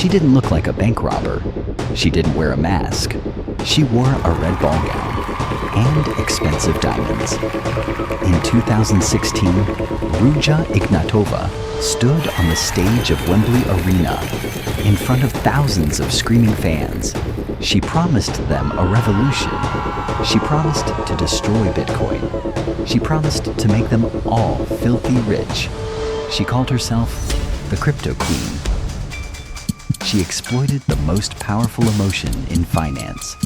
She didn't look like a bank robber. She didn't wear a mask. She wore a red ball gown and expensive diamonds. In 2016, Ruja Ignatova stood on the stage of Wembley Arena in front of thousands of screaming fans. She promised them a revolution. She promised to destroy Bitcoin. She promised to make them all filthy rich. She called herself the Crypto Queen. She exploited the most powerful emotion in finance,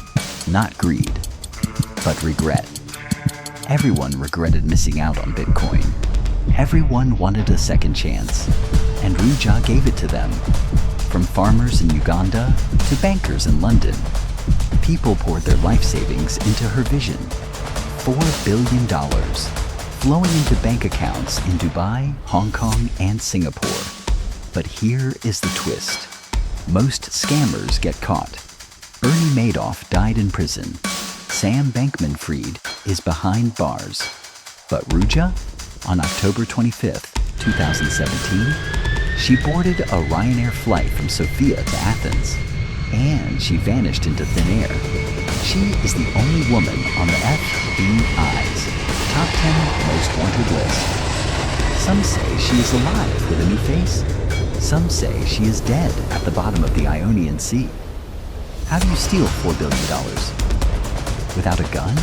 not greed, but regret. Everyone regretted missing out on Bitcoin. Everyone wanted a second chance, and Ruja gave it to them. From farmers in Uganda to bankers in London, people poured their life savings into her vision. $4 billion flowing into bank accounts in Dubai, Hong Kong, and Singapore. But here is the twist. Most scammers get caught. Bernie Madoff died in prison. Sam Bankman-Fried is behind bars. But Ruja, on October 25th, 2017, she boarded a Ryanair flight from Sofia to Athens, and she vanished into thin air. She is the only woman on the FBI's top 10 most wanted list. Some say she is alive with a new face. Some say she is dead at the bottom of the Ionian Sea. How do you steal $4 billion? Without a gun?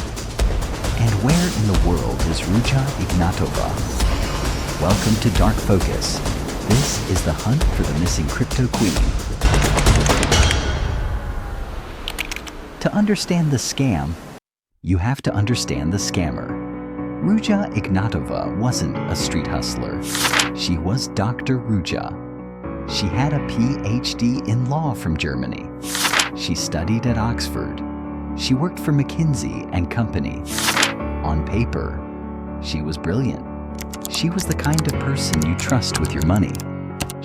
And where in the world is Ruja Ignatova? Welcome to Dark Focus. This is the hunt for the missing crypto queen. To understand the scam, you have to understand the scammer. Ruja Ignatova wasn't a street hustler. She was Dr. Ruja. She had a PhD in law from Germany. She studied at Oxford. She worked for McKinsey and Company. On paper, she was brilliant. She was the kind of person you trust with your money.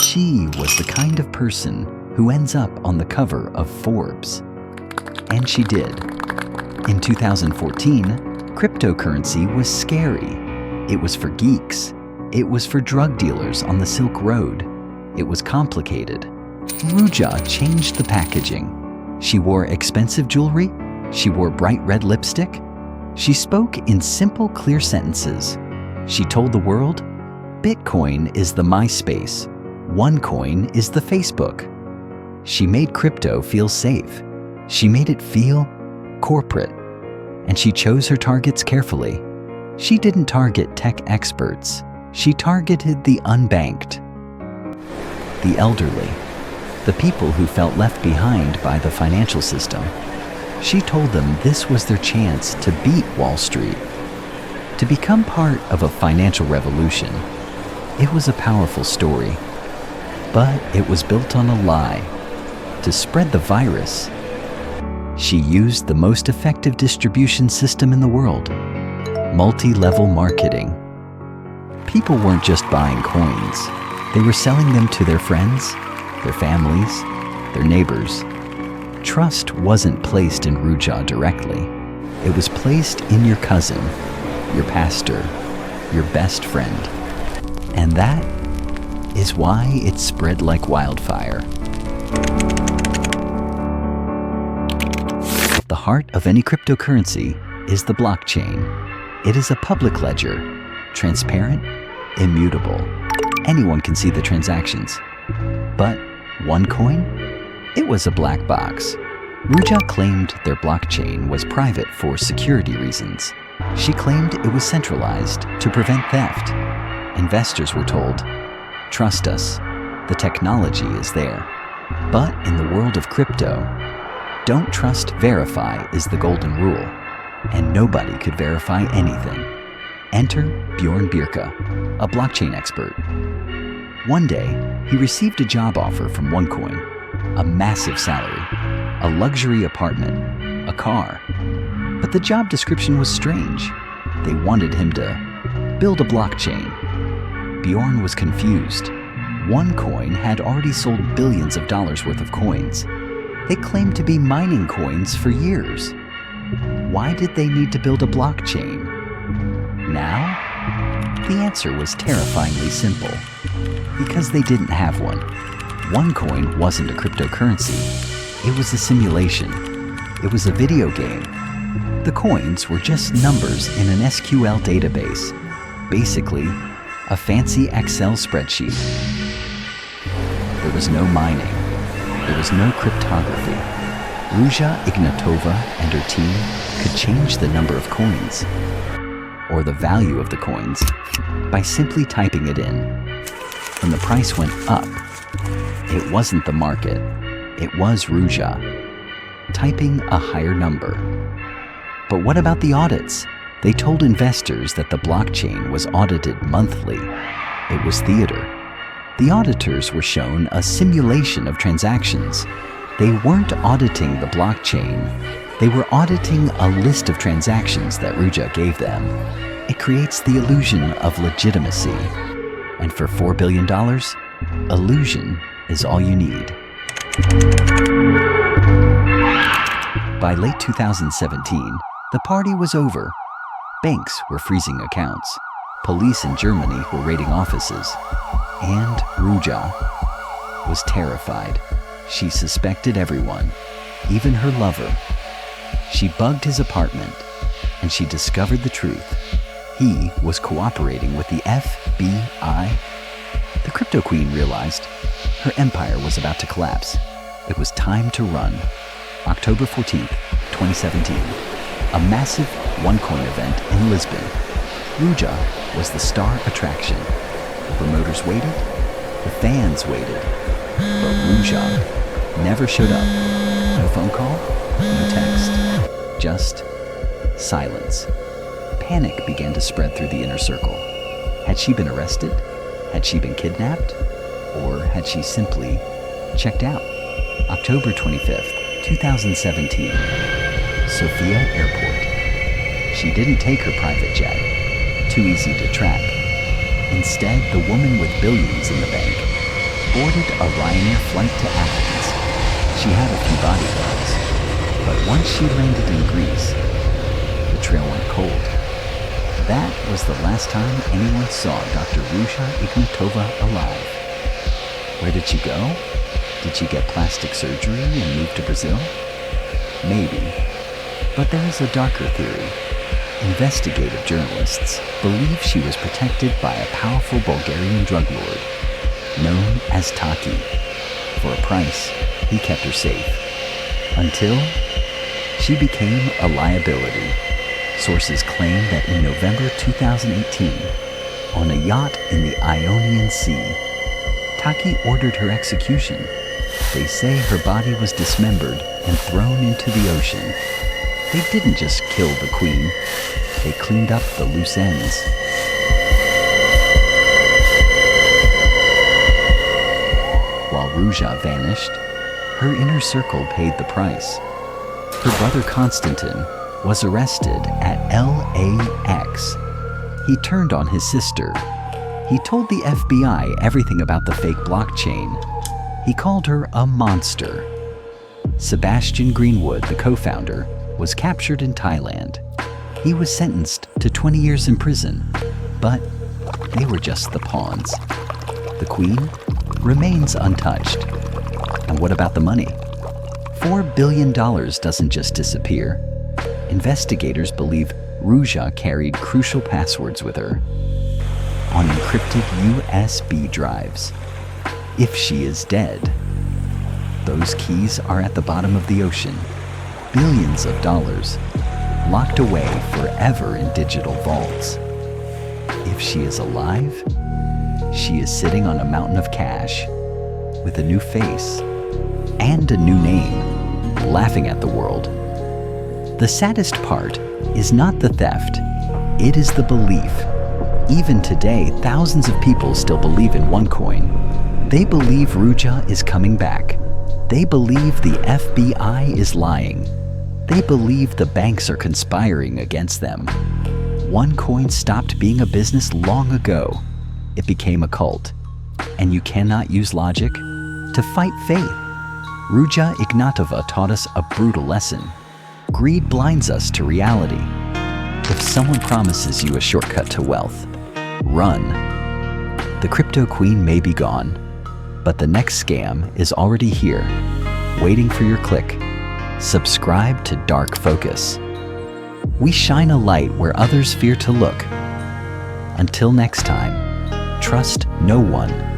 She was the kind of person who ends up on the cover of Forbes. And she did. In 2014, cryptocurrency was scary. It was for geeks. It was for drug dealers on the Silk Road. It was complicated. Ruja changed the packaging. She wore expensive jewelry. She wore bright red lipstick. She spoke in simple, clear sentences. She told the world, Bitcoin is the MySpace. OneCoin is the Facebook. She made crypto feel safe. She made it feel corporate. And she chose her targets carefully. She didn't target tech experts. She targeted the unbanked, the elderly, the people who felt left behind by the financial system. She told them this was their chance to beat Wall Street, to become part of a financial revolution. It was a powerful story, but it was built on a lie. To spread the virus, she used the most effective distribution system in the world, multi-level marketing. People weren't just buying coins. They were selling them to their friends, their families, their neighbors. Trust wasn't placed in Ruja directly. It was placed in your cousin, your pastor, your best friend. And that is why it spread like wildfire. The heart of any cryptocurrency is the blockchain. It is a public ledger, transparent, immutable. Anyone can see the transactions. But OneCoin? It was a black box. Ruja claimed their blockchain was private for security reasons. She claimed it was centralized to prevent theft. Investors were told, trust us, the technology is there. But in the world of crypto, don't trust, verify is the golden rule. And nobody could verify anything. Enter Bjorn Birka, a blockchain expert. One day, he received a job offer from OneCoin, a massive salary, a luxury apartment, a car. But the job description was strange. They wanted him to build a blockchain. Bjorn was confused. OneCoin had already sold billions of dollars worth of coins. They claimed to be mining coins for years. Why did they need to build a blockchain? Now? The answer was terrifyingly simple. Because they didn't have one. OneCoin wasn't a cryptocurrency. It was a simulation. It was a video game. The coins were just numbers in an SQL database. Basically, a fancy Excel spreadsheet. There was no mining. There was no cryptography. Ruja Ignatova and her team could change the number of coins, or the value of the coins, by simply typing it in. When the price went up, it wasn't the market, it was Ruja, typing a higher number. But what about the audits? They told investors that the blockchain was audited monthly. It was theater. The auditors were shown a simulation of transactions. They weren't auditing the blockchain. They were auditing a list of transactions that Ruja gave them. It creates the illusion of legitimacy. And for $4 billion, illusion is all you need. By late 2017, the party was over. Banks were freezing accounts. Police in Germany were raiding offices. And Ruja was terrified. She suspected everyone, even her lover. She bugged his apartment, and she discovered the truth. He was cooperating with the FBI. The Crypto Queen realized her empire was about to collapse. It was time to run. October 14th, 2017. A massive OneCoin event in Lisbon. Ruja was the star attraction. The promoters waited, the fans waited, but Ruja never showed up. No phone call, no text, just silence. Panic began to spread through the inner circle. Had she been arrested? Had she been kidnapped? Or had she simply checked out? October 25th, 2017. Sofia Airport. She didn't take her private jet. Too easy to track. Instead, the woman with billions in the bank boarded a Ryanair flight to Athens. She had a few bodyguards, but once she landed in Greece, the trail went cold. That was the last time anyone saw Dr. Ruja Ignatova alive. Where did she go? Did she get plastic surgery and move to Brazil? Maybe. But there is a darker theory. Investigative journalists believe she was protected by a powerful Bulgarian drug lord known as Taki. For a price, he kept her safe. Until she became a liability. Sources claim that in November 2018, on a yacht in the Ionian Sea, Taki ordered her execution. They say her body was dismembered and thrown into the ocean. They didn't just kill the queen, they cleaned up the loose ends. While Ruja vanished, her inner circle paid the price. Her brother Konstantin was arrested at LAX. He turned on his sister. He told the FBI everything about the fake blockchain. He called her a monster. Sebastian Greenwood, the co-founder, was captured in Thailand. He was sentenced to 20 years in prison, but they were just the pawns. The queen remains untouched. And what about the money? $4 billion doesn't just disappear. Investigators believe Ruja carried crucial passwords with her on encrypted USB drives. If she is dead, those keys are at the bottom of the ocean. Billions of dollars locked away forever in digital vaults. If she is alive, she is sitting on a mountain of cash with a new face and a new name, laughing at the world. The saddest part is not the theft, it is the belief. Even today, thousands of people still believe in OneCoin. They believe Ruja is coming back. They believe the FBI is lying. They believe the banks are conspiring against them. OneCoin stopped being a business long ago. It became a cult. And you cannot use logic to fight faith. Ruja Ignatova taught us a brutal lesson. Greed blinds us to reality. If someone promises you a shortcut to wealth, run. The Crypto Queen may be gone, But the next scam is already here, waiting for your click. Subscribe to Dark Focus. We shine a light where others fear to look. Until next time, trust no one